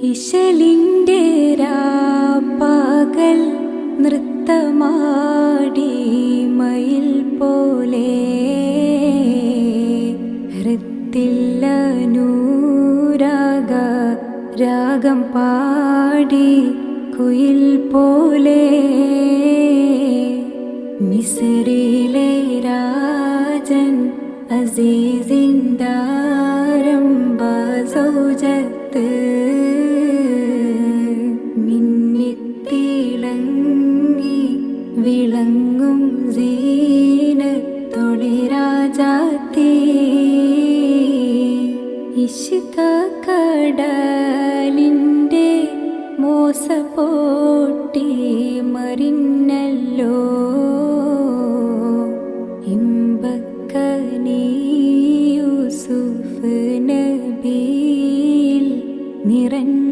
ഇശലിൻ്റെ രാപ്പകൽ നൃത്തമാടി മയിൽ പോലെ ഹൃത്തില്ല നൂരാഗ രാഗം പാടി കുയിൽ പോലെ മിസ്രിലെ രാജൻ അസീസിന്ദാരംബ സൗജത്ത് മിന്നിത്തിളങ്ങി വിളങ്ങും സീനത്തൊളി രാജാത്തി ഇഷ്ക കടലിൻ്റെ മോസ പോട്ടി മറിഞ്ഞല്ലോ